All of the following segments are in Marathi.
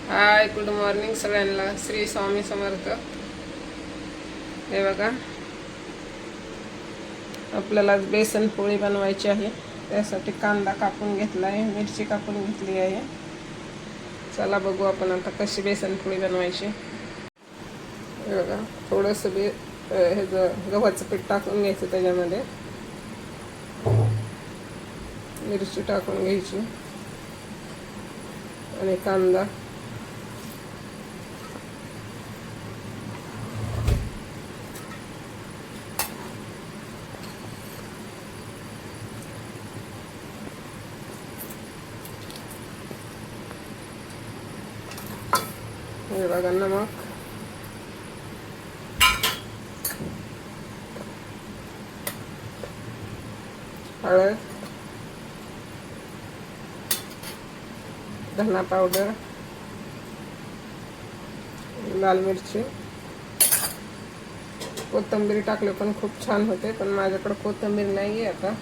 हाय, गुड मॉर्निंग सगळ्यांना. श्री स्वामी समर्थ. हे बघा, आपल्याला बेसन पोळी बनवायची आहे. त्यासाठी कांदा कापून घेतला आहे, मिरची कापून घेतली आहे. चला बघू आपण आता कशी बेसन पोळी बनवायची. हे बघा, थोडंसं गव्हाचं पीठ टाकून घ्यायचं, त्याच्यामध्ये मिरची टाकून घ्यायची आणि कांदा. हे बघा, नमक, हळद, धना पावडर, लाल मिरची, कोथिंबीर टाकले पण खूप छान होते, पण माझ्याकडे कोथिंबीर नाही आहे. आता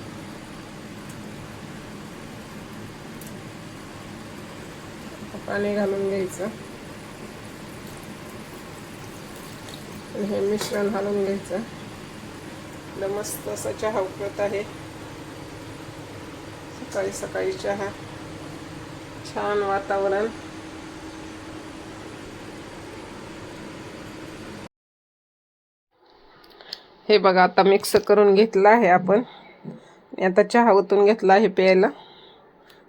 पाणी घालून घ्यायचं आणि हे मिश्रण घालून घ्यायचं. मस्त असा चहा उकळत आहे. सकाळी सकाळी चहा, छान वातावरण. हे बघा, आता मिक्स करून घेतलं आहे आपण. आता चहा ओतून घेतला आहे प्यायला.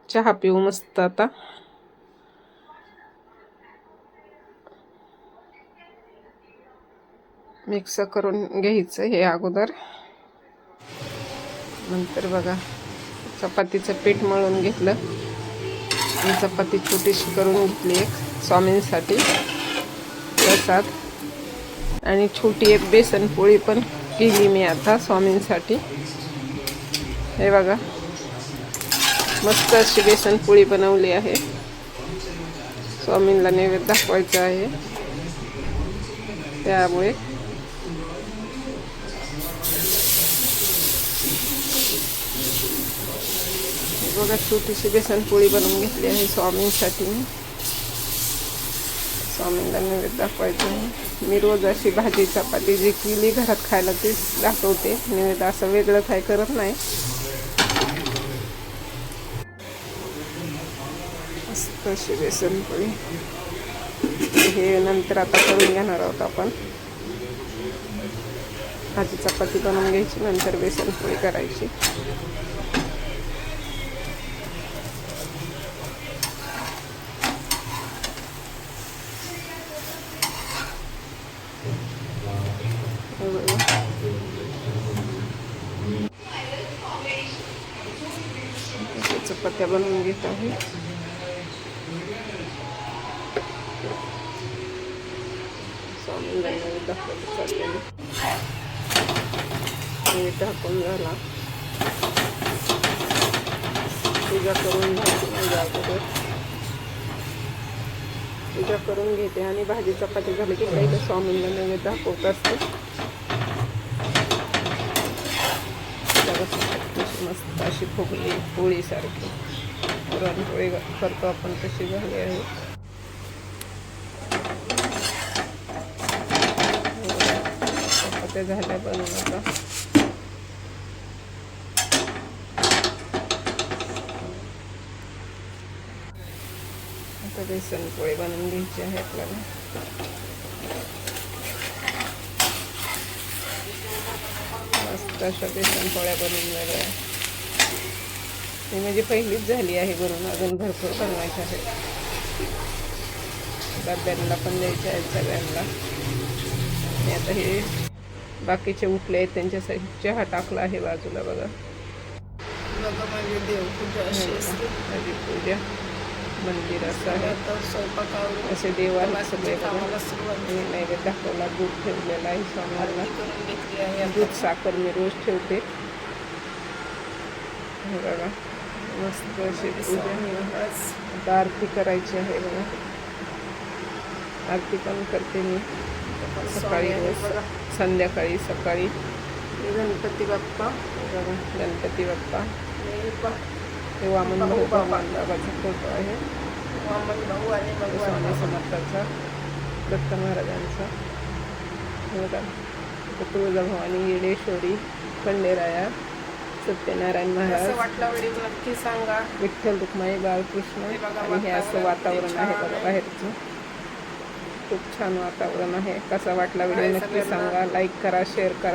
चहा पिऊ मस्त. आता मिक्स करून घ्यायचं हे अगोदर. नंतर बघा, चपातीचं पीठ मळून घेतलं. चपाती छोटीशी करून घेतली एक स्वामींसाठी प्रसाद. आणि छोटी एक बेसन पोळी पण केली मी आता स्वामींसाठी. हे बघा, मस्त अशी बेसन पोळी बनवली आहे. स्वामींना नैवेद्य दाखवायचं आहे, त्यामुळे बघा, छोटीशी बेसन पोळी बनवून घेतली आहे स्वामींसाठी. स्वामींना नैवेद्य दाखवायचं आहे. मी रोज अशी भाजी चपाती जी केली घरात खायला तीच दाखवते. नैवेद्य असं वेगळं काय करत नाही. मस्त अशी बेसन पोळी. हे नंतर आता करून घेणार आहोत आपण. भाजी चपाती बनवून घ्यायची, नंतर बेसन पोळी करायची. चपात्या बनवून घेत आहे. स्वामींना नैवेद्य दाखवलं. नैवेद्य दाखवून झाला. पूजा करून घ्यायची. माझ्या अगोदर पूजा करून घेते आणि भाजी चपाती झाली की काही स्वामींना नैवेद्य दाखवत असते. मस्त अशी फुगली पोळीसारखी पुरणपोळी करतो आपण, तशी झाली आहे. चपात्या झाल्या बनवून. आता बेसन पोळी बनवून घ्यायची आहे आपल्याला. मस्त अशा बेसन पोळ्या बनवून झाल्या. ही माझी पहिलीच झाली आहे बनवून, अजून भरपूर बनवायचं आहे. डब्यांना पण द्यायचे आहेत सगळ्यांना. आणि आता हे बाकीचे उठले आहेत, त्यांच्यासाठी चहा टाकला आहे बाजूला. बघा, माझी देवपूजा अशी असते. माझी पूजा मंदिर असं आहे. असे देवाला सगळे नैवेद्य दाखवला. दूध ठेवलेला आहे स्वामींना. दूध साखर मी रोज ठेवते. हे बघा, मस्त अशी पूजा. आता आरती करायची आहे. बघा, आरती पण करते मी सकाळी रोज, संध्याकाळी, सकाळी. गणपती बाप्पा. बघा, गणपती बाप्पा. हे वामन भाऊ बाबांचा फोटो आहे. वामन भाऊ आणि स्वामी समर्थाचा, दत्त महाराजांचा. बघा तुळजाभवानी, येडेश्वरी, खंडेराया, सत्यनारायण महाराज. वाटला व्हिडिओ नक्की सांगा. विठ्ठल रुक्माई बाळकृष्ण. आणि हे असं वातावरण आहे बघा बाहेरचं. खूप छान वातावरण आहे. कसा वाटला व्हिडिओ नक्की सांगा. लाईक करा, शेअर करा.